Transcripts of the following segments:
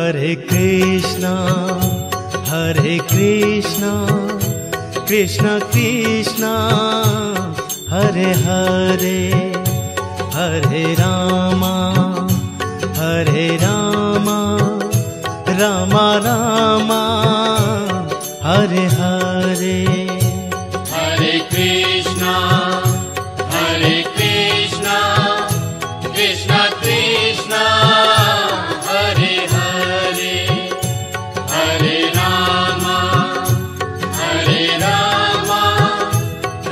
Hare Krishna, Krishna Krishna, Hare Hare, Hare Rama, Rama Rama, Hare Hare. Hare Krishna, Krishna Krishna, Hare Hare, Hare Rama,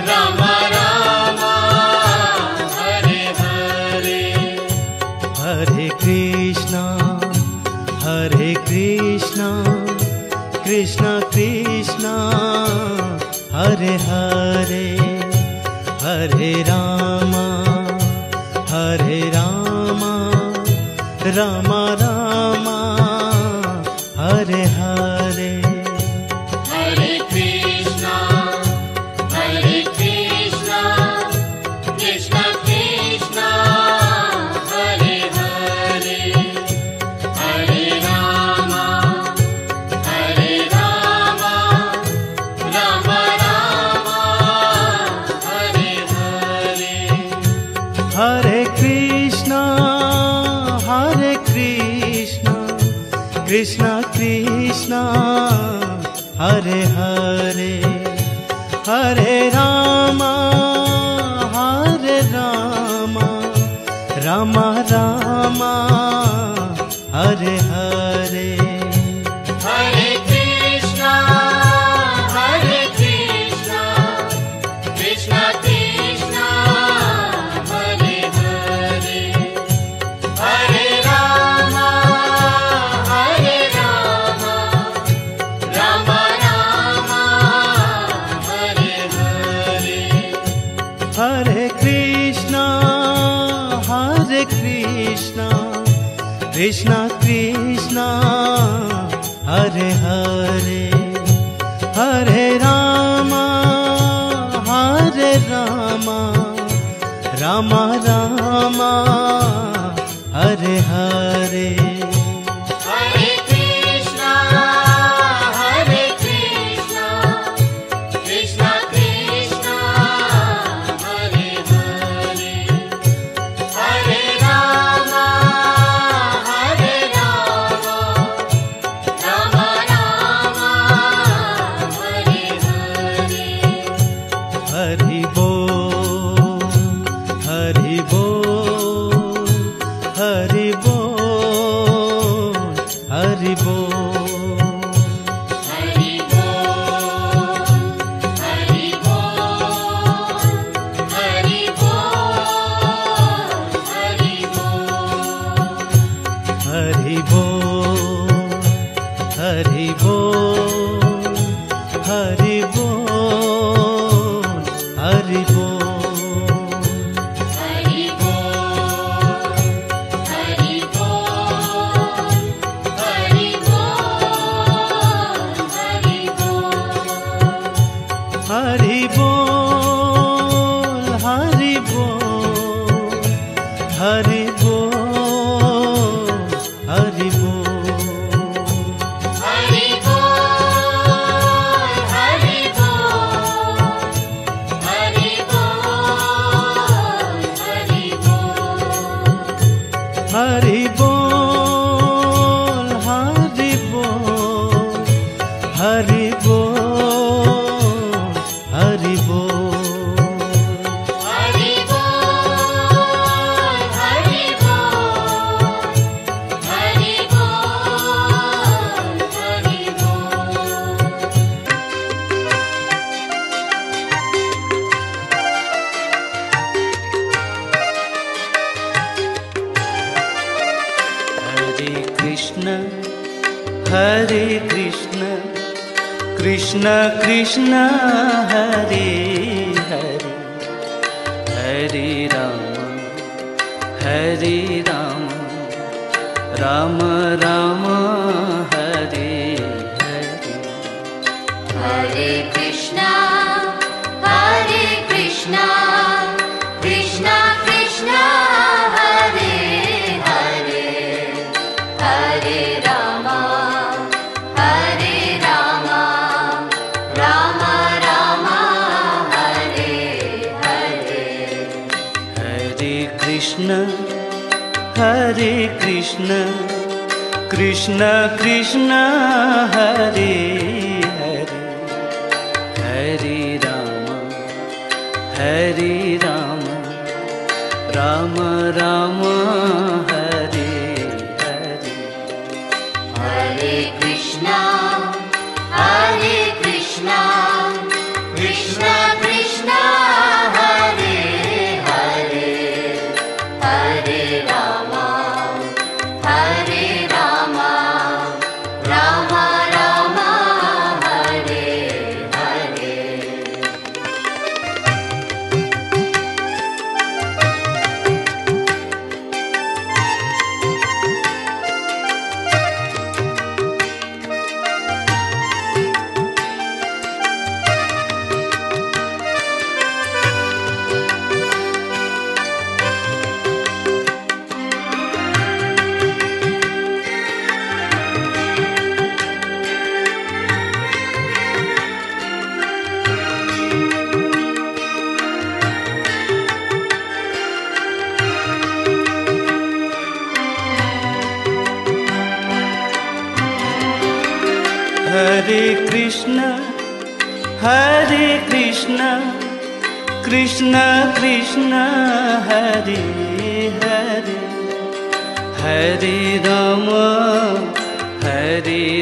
Rama Rama, Hare Hare. Hare Krishna, Krishna Krishna, Hare Hare, Hare Rama, Rama Rama, Hare Hare. Hare Krishna, Krishna Krishna, Hare Hare, Hare Rama, Rama Rama, Hare Hare. Hare Krishna, Krishna Krishna, Hare Hare, Hare Rama, Rama Rama, Hare Hare. Hare Krishna, Krishna Krishna, Hare Hare, Hare Rama, Rama Rama, Hare Hare. Hare Krishna, Krishna Krishna, Hare Hare, Hare Rama, Rama Rama, Hare Hare. Hare Krishna, Krishna Krishna, Hare Hare, Hare Rama, Rama Rama, Hare Hare. Hari Bol, Hari Bol, Hari Bol, Hari Bol. Hari Bol, Hari Bol, Hari Bol, Hari Bol. Hari Bol, Hari Bol, Hari Bol, Hari Bol. Hari Bol, Hari Bol, Hari Bol, Hari Bol. Hari Bol, Hari Bol, Hari Bol, Hari Bol. Hari Bol, Hari Bol, Hari Bol, Hari Bol. Hari Bol, Hari Bol, Hari Bol, Hari Bol. Hari Bol, Hari Bol, Hari Bol, Hari Hare Krishna, Krishna Krishna, Hare Hare, Hare Rama, Rama Rama, Hare Hare. Hare Krishna, Krishna Krishna, Hare Hare, Hare Rama. Krishna Krishna Krishna Hare Hare Hare Ram Ram Ram Hare Hare Hare Krishna Krishna Krishna Hare Hare Hare Ram Ram Ram Hare Hare Hare Krishna Krishna Krishna Hare Hare Hare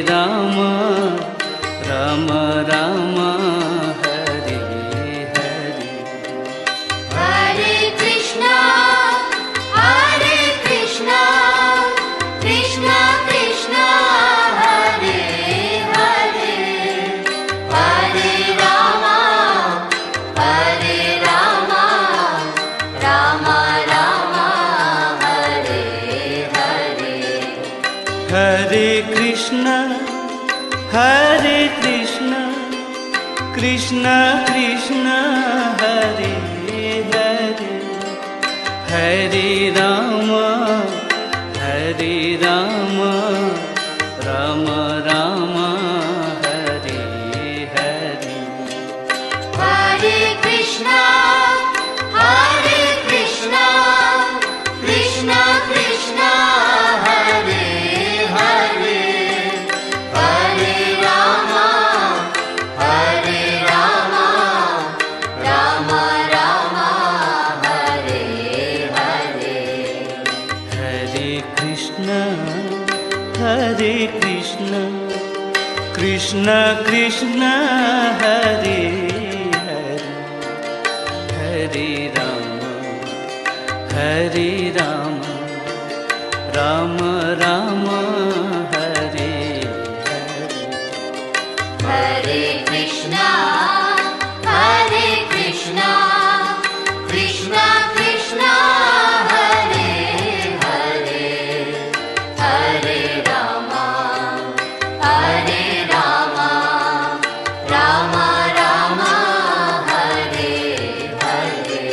Ram Ram Ram Hare Hare Hare Krishna Krishna Krishna Hare Hare Hare Ram Ram Ram Hare Hare Hare Krishna Krishna Krishna Hare Hare Hare Ram Ram Ram Hare Hare Hare Krishna Krishna Krishna Hare Hare Hare Ram Ram Ram Hare Hare Hare Krishna Krishna Krishna Hare Hare Hare Ram Ram Ram Hare Hare Hare Krishna Krishna Krishna Hare Hare Hare Ram Ram Ram Hare Hare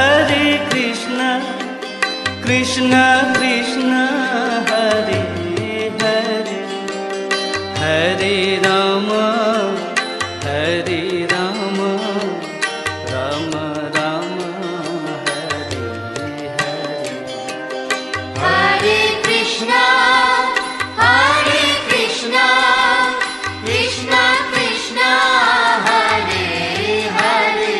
Hare Krishna Krishna Krishna Hare Hare Hare Ram Ram Ram Hare Hare Hare Krishna Krishna Krishna Hare Hare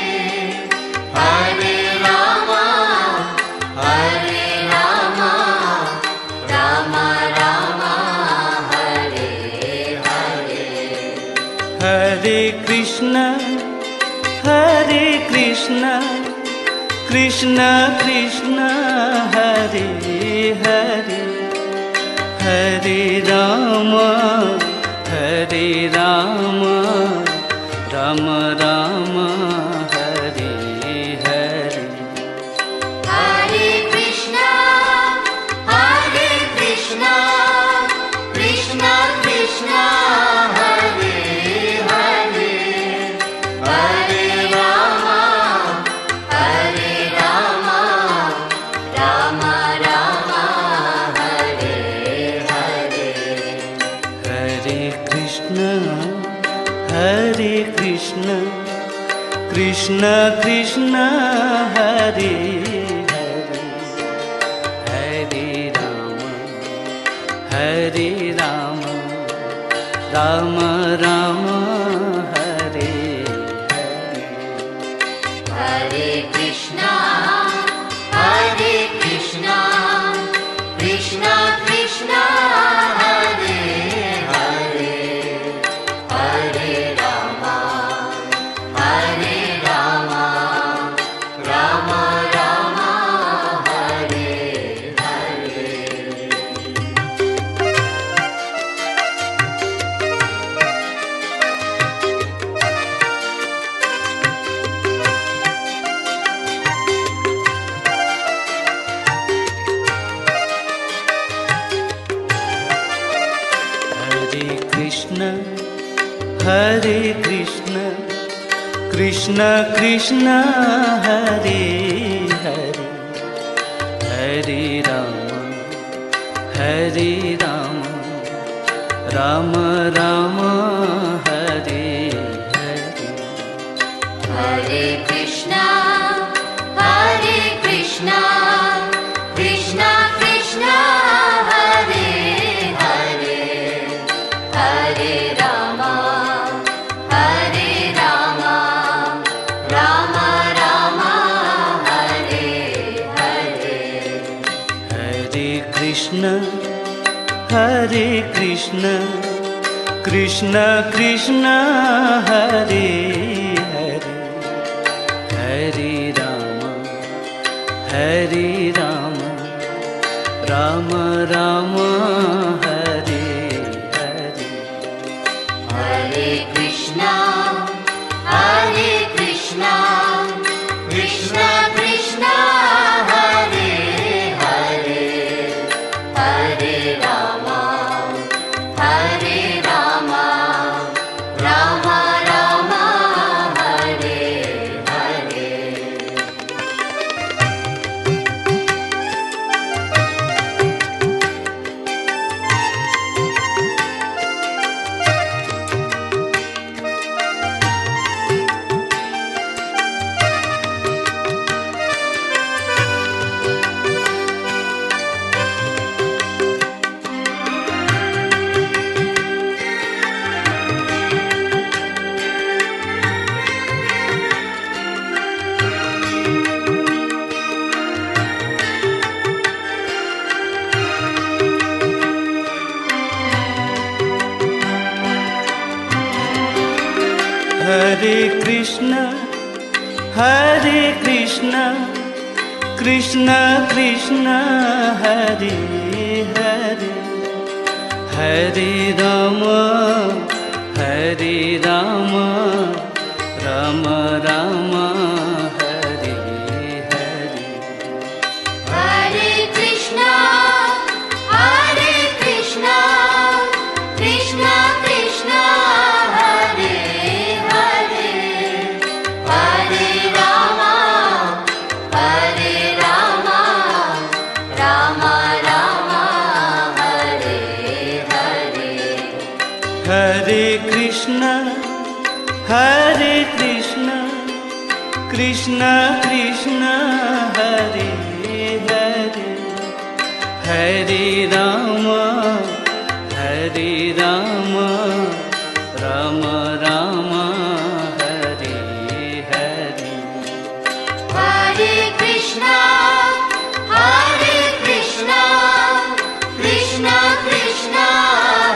Hare Ram Ram Ram Hare Hare Hare Krishna Krishna Krishna Hare Hare Hare Ram Ram Ram Hare Hare. Hare Krishna Krishna Krishna Hare Hare, Hare Ram Ram Ram Hare Hare. Hare Krishna Krishna Krishna Hare Hare, Hare Ram Ram Ram Hare Hare. Hare Krishna Krishna Krishna Hare Hare, Hare Ram Ram Ram Hare Hare. Hare Krishna Krishna Krishna Hare Hare, Hare Ram Ram Ram Hare Hare. Hare Krishna Krishna Krishna Hare Hare, Hare Ram Ram Ram Hare Hare. Hare Krishna Krishna Krishna Hare Hare, Hare Ram Ram Ram Hare Hare. Hare Krishna Krishna Krishna Hare Hare, Hare Ram Ram Ram Hare Hare. Hare Krishna Krishna Krishna Hare Hare, Hare Ram Ram Ram Hare Hare. Hare Krishna Krishna Krishna Hare Hare, Hare Ram Ram Ram Hare Hare. Hare Krishna Krishna Krishna Hare Hare, Hare Ram Ram Ram Hare Hare. Hare Krishna Krishna Krishna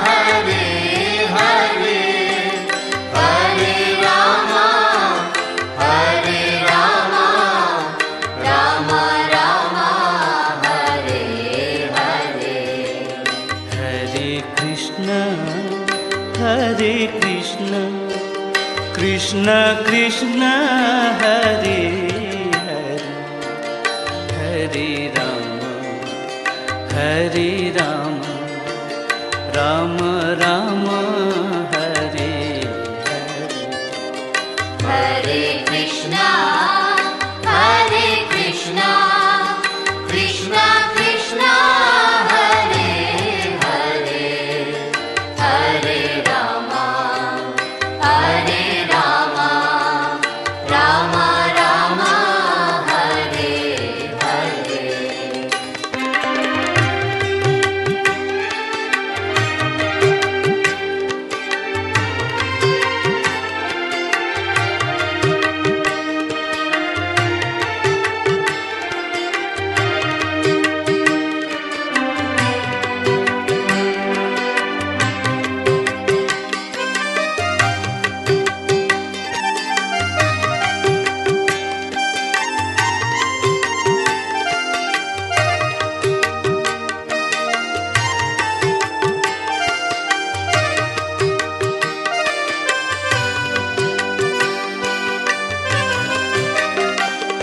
Hare Hare, Hare Ram Ram Ram Hare Hare. Krishna Krishna Krishna Hare Hare, Hare Ram Ram Ram Hare Hare. Hare Krishna Krishna Krishna Hare Hare, Hare Ram Ram Ram Hare Hare.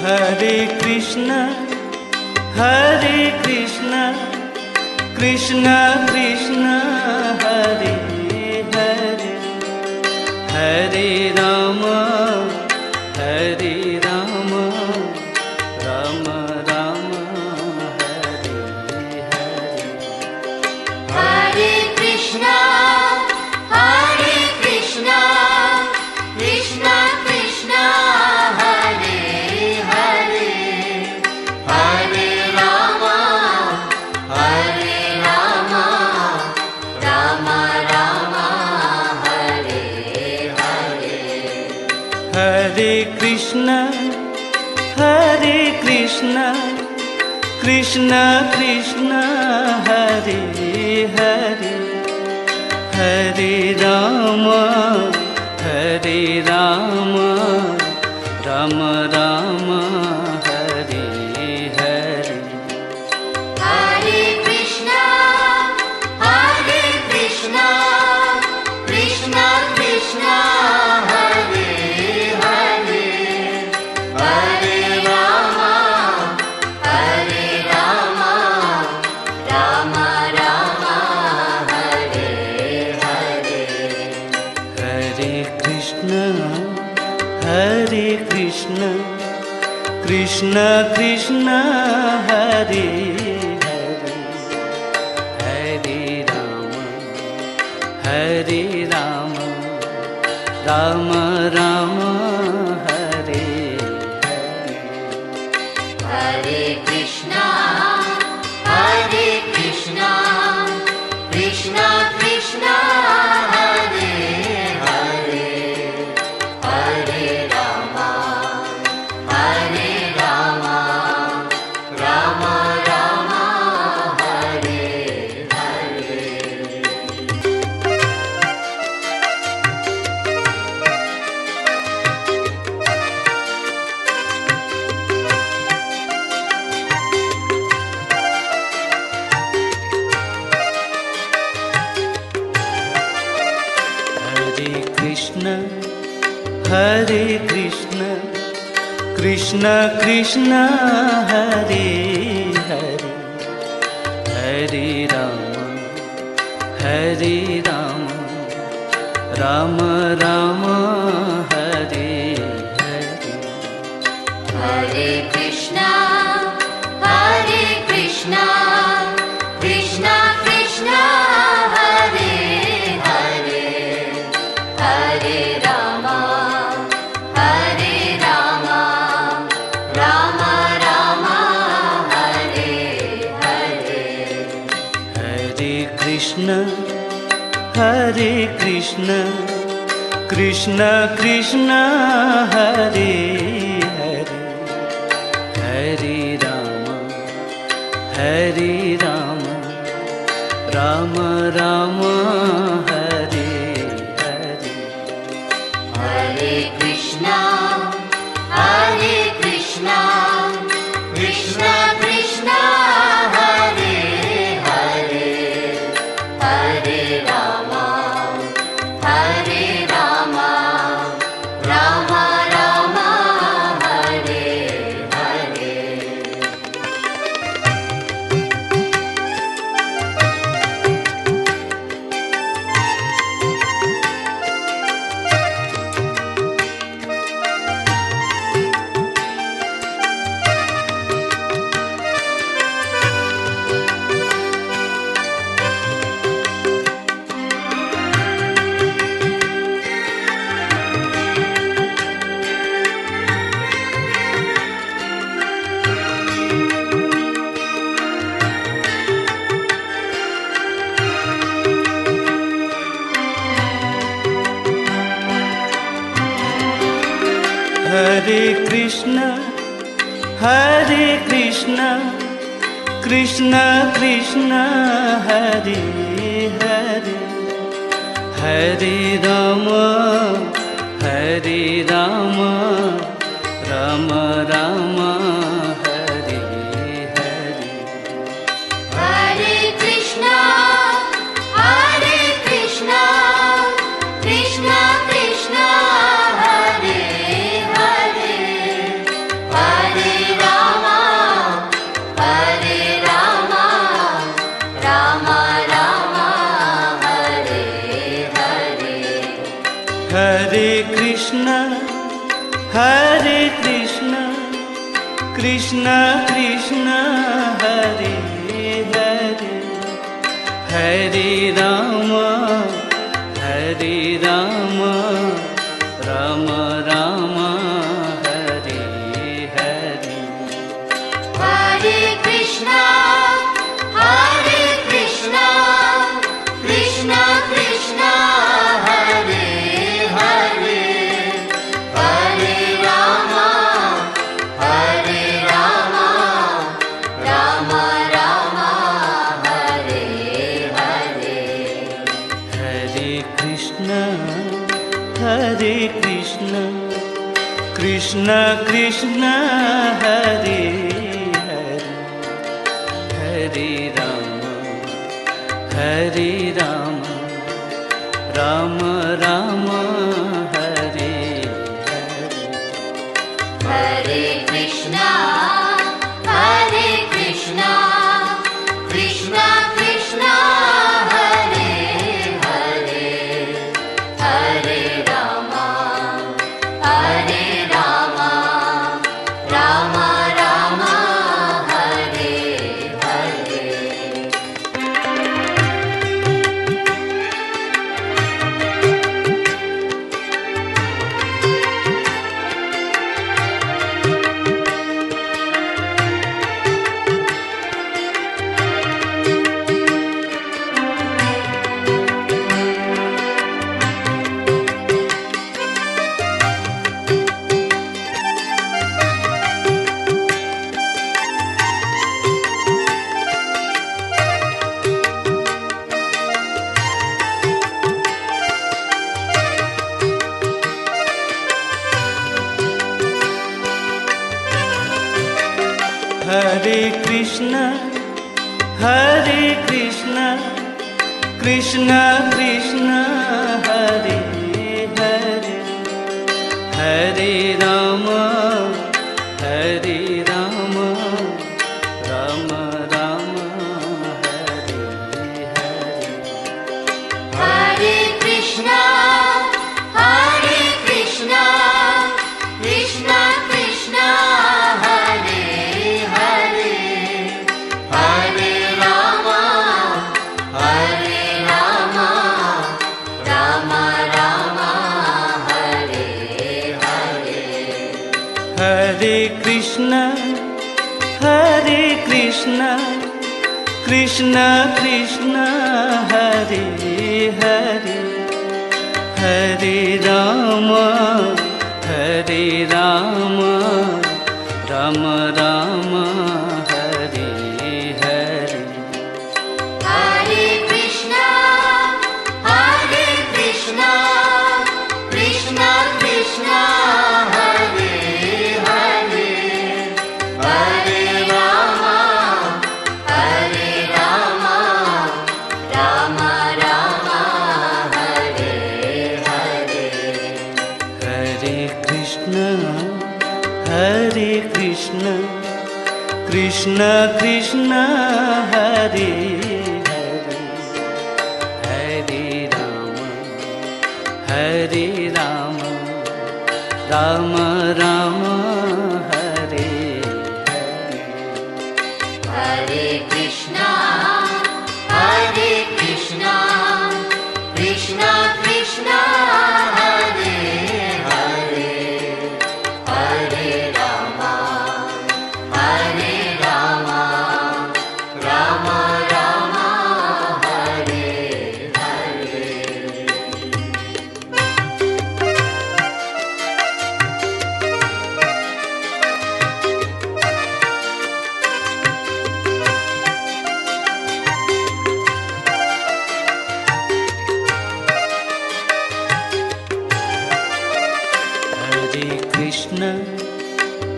Hare Krishna Krishna Krishna Hare Hare, Hare Ram Ram Ram Hare Hare. Hare Krishna Krishna Krishna Hare Hare, Hare Ram Ram Ram Hare Hare. Hare Krishna Krishna Krishna Hare Hare, Hare Ram Ram Ram Hare Hare. Hare Krishna Krishna Krishna Hare Hare, Hare Ram Ram Ram Hare Hare. Hare Krishna Krishna Krishna Hare Hare, Hare Ram Ram Ram Hare Hare. Hare Krishna Krishna Krishna Hare Hare, Hare Ram Ram Ram Hare Hare. Hare Krishna Krishna Krishna Hare Hare, Hare Ram Ram Ram Hare Hare. Hare Krishna Krishna Krishna Hare Hare, Hare Ram Ram Ram Hare Hare. Hare Krishna Krishna Krishna Hare Hare, Hare Ram Ram Ram Hare Hare. Hare Krishna Krishna Krishna Hare Hare, Hare Hare Rama, Hare Rama, Rama Rama, Hare Hare. Hare Krishna, Krishna Krishna, Hare Hare, Hare Rama, Rama Rama, Hare Hare. Hare Krishna, Krishna Krishna, Hare Hare, Hare Rama, Rama Rama, Hare Hare. Hare Krishna, Krishna Krishna, Hare Hare, Hare Rama, Rama Rama, Hare Hare. Hare Krishna, Krishna Krishna, Hare Hare, Hare Rama, Rama Rama, Hare Hare. Hare Krishna, Krishna Krishna, Hare Hare, Hare Rama, Rama Rama, Hare Hare. Hare Krishna, Krishna Krishna, Hare Hare, Hare Rama, Rama Rama, Hare Hare. Hare Krishna, Krishna Krishna, Hare Hare, Hare Rama, Rama Rama, Hare Hare. Hare Krishna, Krishna Krishna, Hare Hare, Hare Rama, Rama Rama, Hare Hare. Hare Krishna, Krishna Krishna, Hare Hare, Hare Rama, Rama Rama, Hare Hare. Hare Krishna, Krishna Krishna, Hare Hare, Hare Rama, Rama Rama, Krishna Krishna Krishna Hare Hare Hare Ram Ram Ram Hare Hare Hare Krishna Krishna Krishna Hare Hare Hare Ram Ram Ram Hare Hare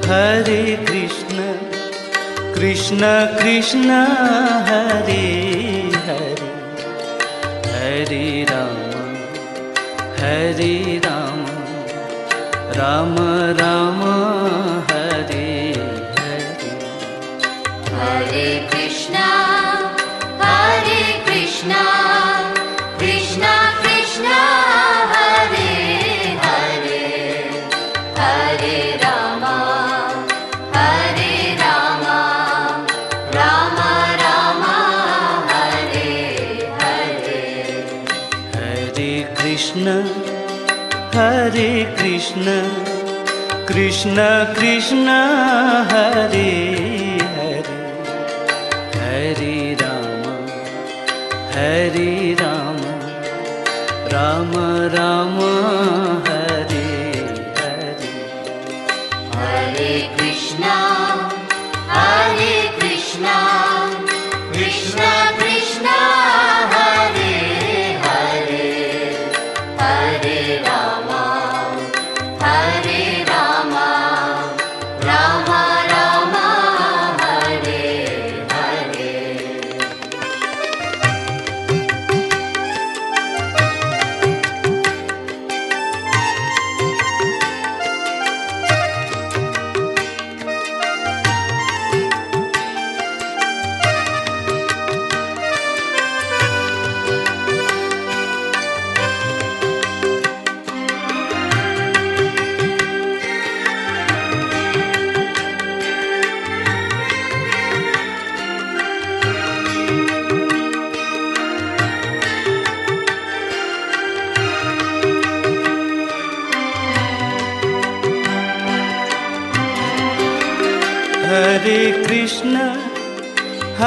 Hare Krishna Krishna Krishna Hare Hare Hare Ram Ram Ram Hare Hare Hare Krishna Krishna Krishna Hare Hare Hare Ram Ram Ram Hare Hare Hare Krishna Krishna Krishna Hare Hare Hare Ram Ram Ram Hare Hare Hare Krishna Krishna Krishna Hare Hare Hare Ram Ram Ram Hare Hare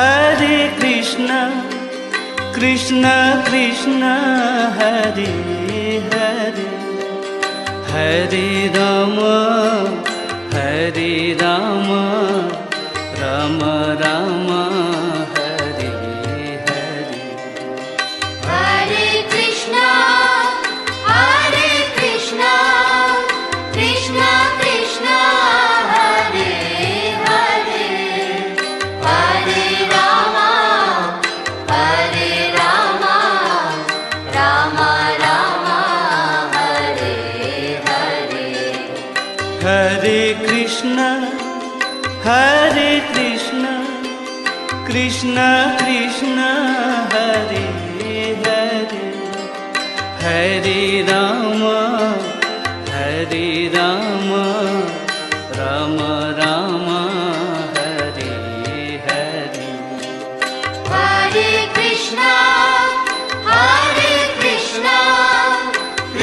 Hare Krishna Krishna Krishna Hare Hare Hare Ram Ram Ram Hare Hare Hare Krishna Krishna Krishna Hare Hare Hare Ram Ram Ram Hare Hare Hare Krishna Krishna Krishna Hare Hare Hare Ram Ram Ram Hare Hare Hare Krishna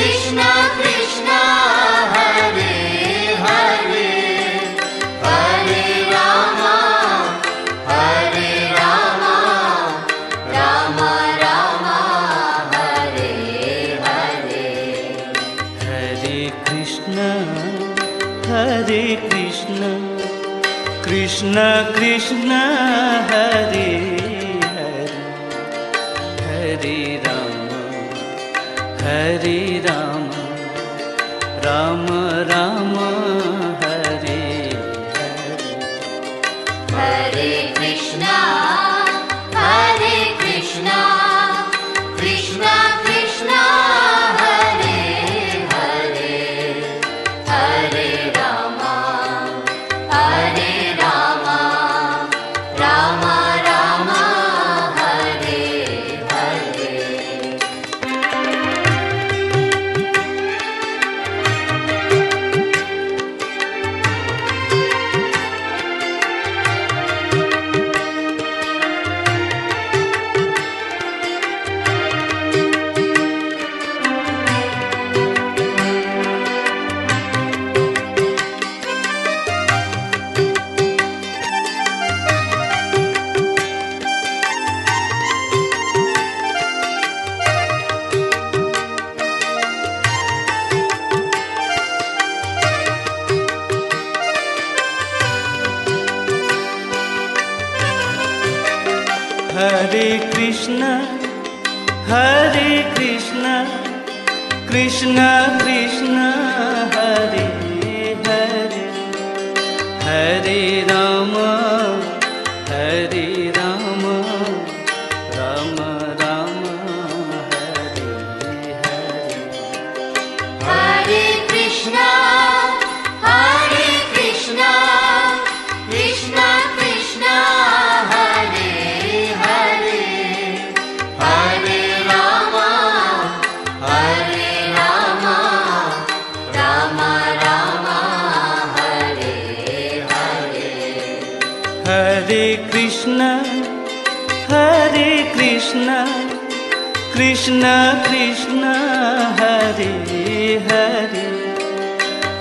Krishna Krishna Hare Hare Hare Ram Ram Ram Hare Hare Hare Krishna Krishna Krishna Hare Hare Hare Ram Ram Ram Hare Hare Hare Krishna Krishna Krishna Hare Hare Hare Ram Hare Krishna, Krishna Krishna, Hare Hare, Hare Rama, Hare Rama, Rama Rama, Hare Hare. Hare Krishna, Hare Krishna, Krishna Krishna, Hare Hare, Hare Rama, Hare Rama, Rama Rama, Hare Hare. Hare Krishna, Hare Krishna, Krishna Krishna, Hare Hare,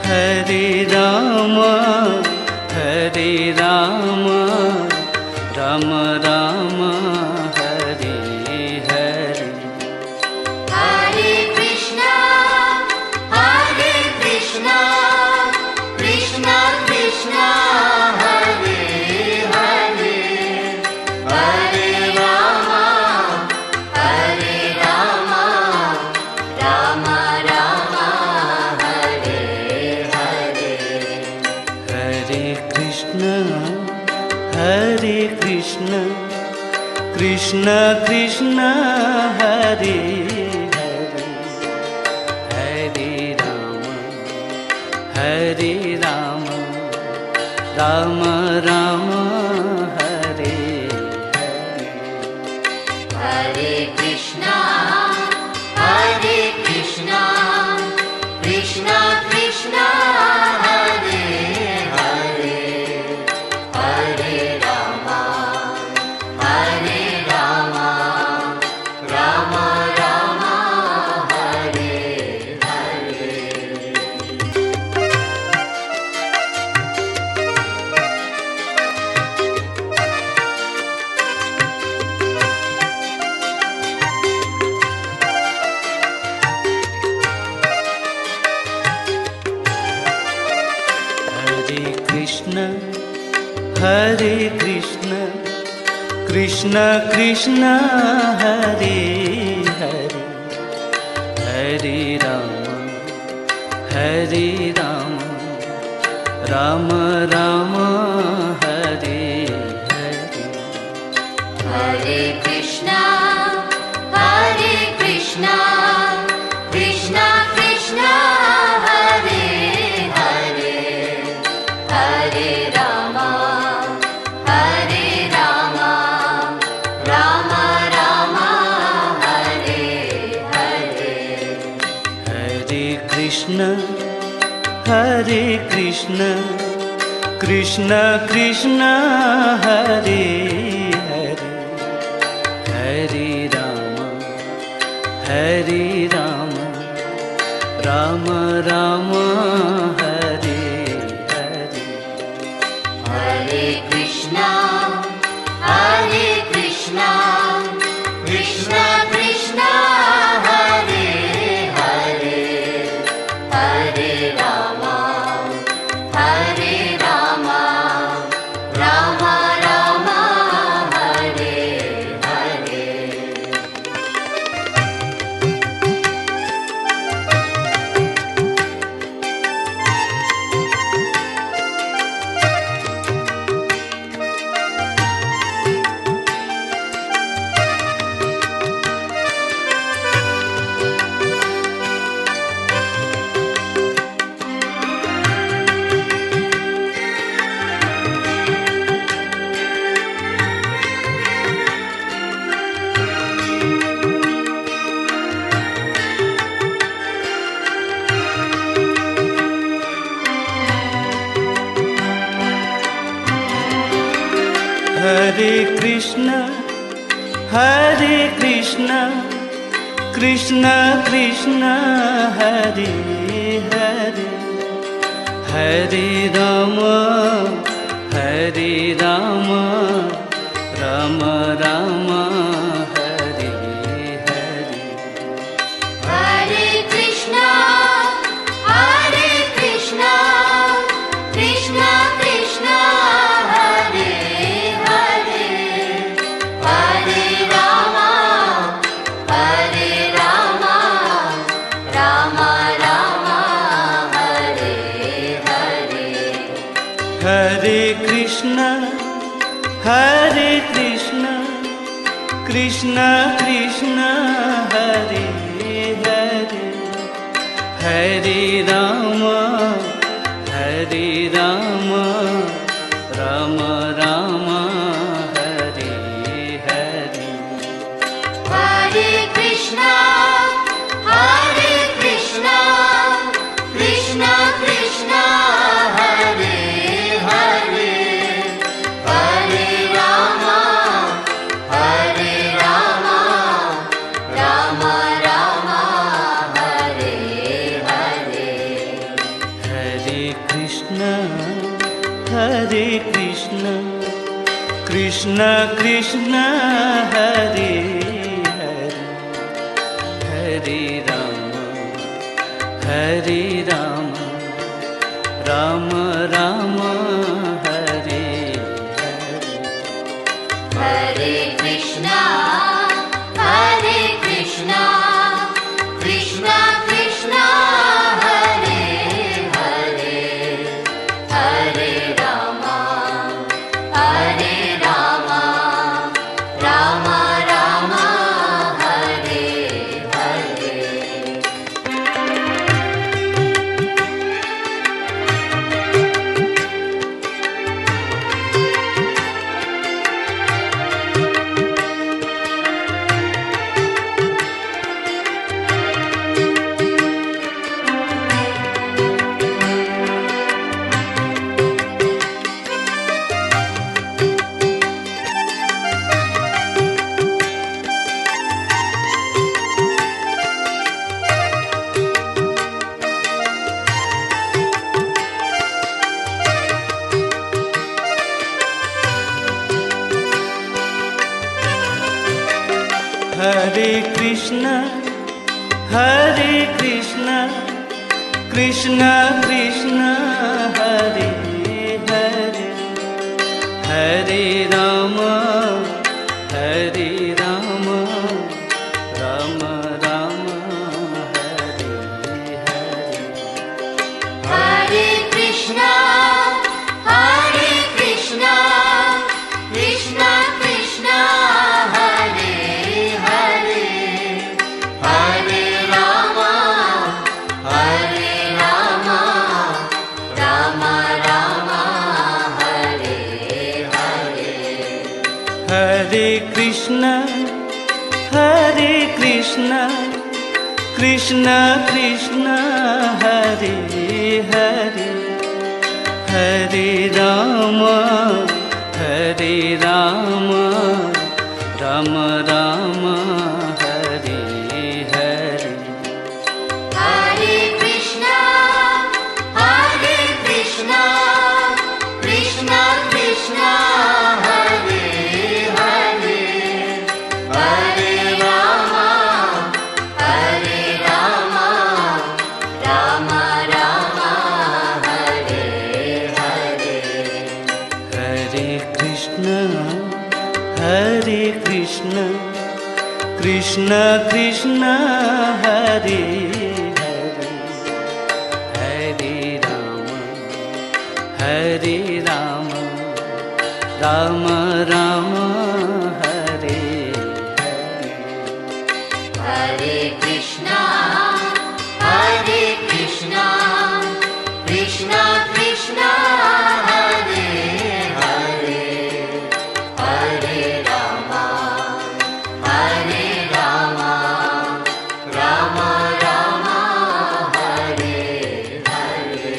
Hare Rama, Hare Rama, Rama Rama, Hare Hare. Hare Krishna, Hare Krishna, Krishna Krishna, Hare Hare, Hare Rama, Hare Rama, Rama Rama, Hare Hare. Hare Krishna, Hare Krishna, Krishna Krishna, Hare Hare, Hare Rama, Hare Rama, Rama Rama, Hare Hare. Hare Krishna, Hare Krishna, Krishna Krishna, Hare Hare, Hare Rama, Hare Rama, Rama Rama, Hare Hare. Hare Krishna, Hare Krishna, Krishna Krishna, Hare Hare, Hare Rama, Hare Rama, Rama Rama, Hare Hare. Hare Krishna, Hare Krishna, Krishna Krishna, Hare Hare, Hare Rama, Hare Rama, Rama Rama, Hare Hare. Hare Krishna, Hare Krishna, Krishna Krishna, Hare Hare, Hare Rama, Hare Rama, Rama Rama, Hare Hare. Hare Krishna, Hare Krishna, Krishna Krishna, Hare Hare, Hare Rama, Hare Rama, Rama Rama, Hare Hare. Hare Krishna, Hare Krishna, Krishna Krishna, Hare Hare, Hare Rama, Hare Rama, Rama Rama, Hare Hare. Hare Krishna, Hare Krishna, Krishna Krishna, Hare Hare, Hare Rama, Hare Hare Krishna Krishna Krishna Hare Hare, Hare Ram Ram Ram Hare Hare. Hare Krishna Krishna Krishna Hare Hare, Hare Ram Ram Ram Hare Hare. Hare Krishna Krishna Krishna Hare Hare, Hare Ram Ram Ram Hare Hare. Hare Krishna Krishna Krishna Hare Hare, Hare Ram Ram Ram Hare Hare. Hare Krishna Krishna Krishna Hare Hare, Hare Ram Ram Ram Hare Hare. Hare Krishna Krishna Krishna Hare Hare, Hare Ram Ram Ram Hare Hare. Hare Krishna Krishna Krishna Hare Hare, Hare Ram Ram Ram Hare Hare. Hare Krishna Krishna Krishna Hare Hare, Hare Ram Ram Ram Hare Hare. Hare Krishna Krishna Krishna Hare Hare, Hare Ram Ram Ram Hare Hare. Hare Krishna Krishna Krishna Hare Hare, Hare Ram Ram Ram Hare Hare.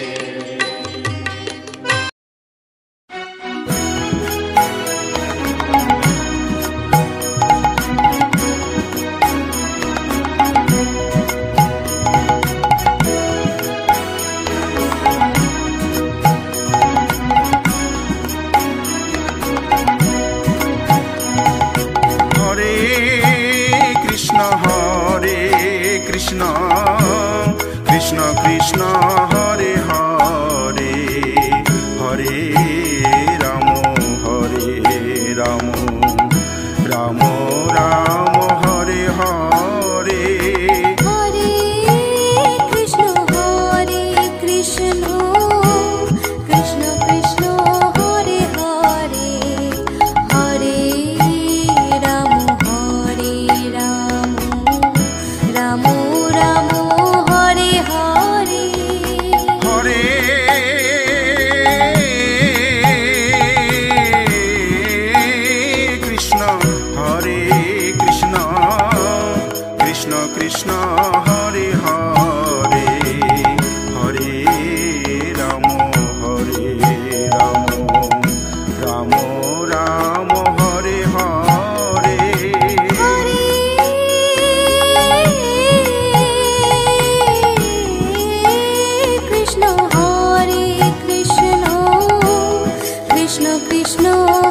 Krishna Krishna Krishna Hare Hare, Hare Ram Ram Ram Ram Hare Hare. Hare Krishna Krishna Krishna Hare Hare, Krishna Hare Hare Hare Ram Ram Ram Hare Hare Krishna Hare Krishna Krishna Krishna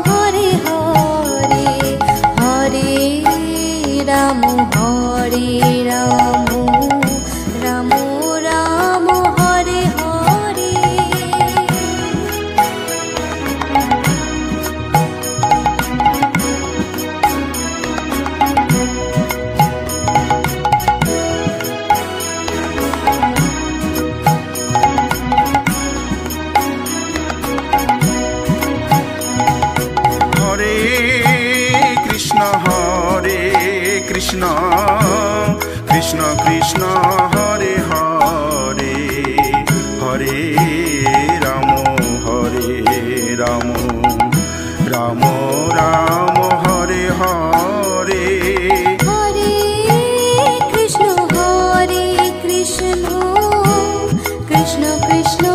Hare Hare Hare Ram Ram Ram Hare Hare Hare Krishna Krishna Krishna Krishna Hare Hare Hare Ram Ram Ram Ram Hare Hare Hare Krishna Krishna Krishna Krishna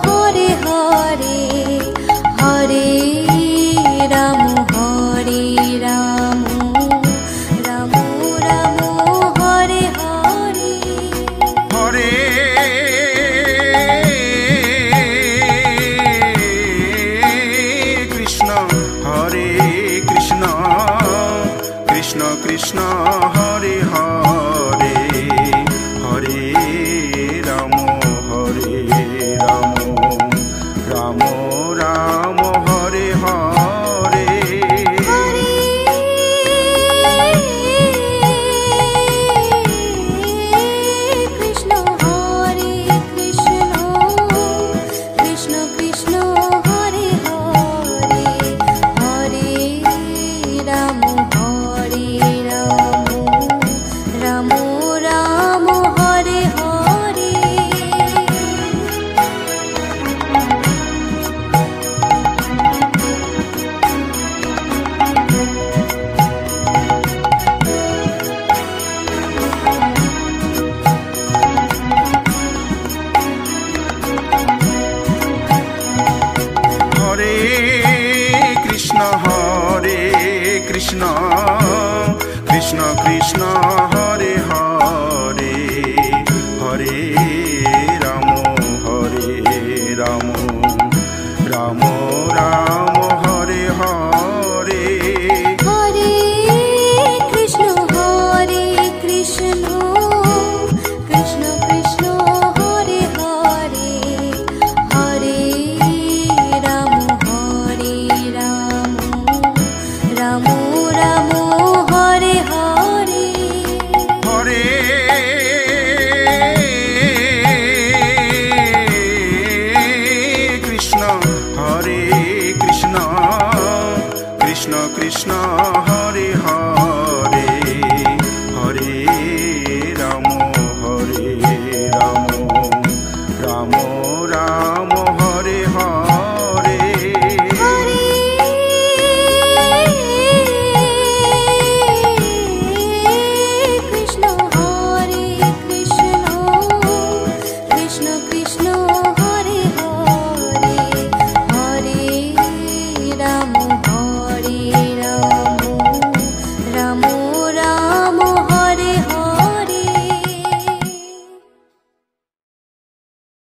Hare Hare Hare Ram Ram Ram Ram Hare Hare Hare Krishna Krishna Krishna Krishna Hare Hare Hare Ram Ram Ram Hare Hare Krishna Krishna Krishna Krishna Hare Hare Hare Ram Ram Ram Hare Hare Hare Krishna Krishna Krishna Krishna Hare Hare Hare Ram Ram Ram Ram Hare Hare Hare Krishna Krishna Krishna Krishna Hare Hare Hare Ram Ram Ram Hare Hare Hare Krishna Krishna Krishna Krishna Hare Hare Hare Ram Ram Ram Hare Hare Hare Krishna Krishna Krishna Krishna Hare Hare Hare Ram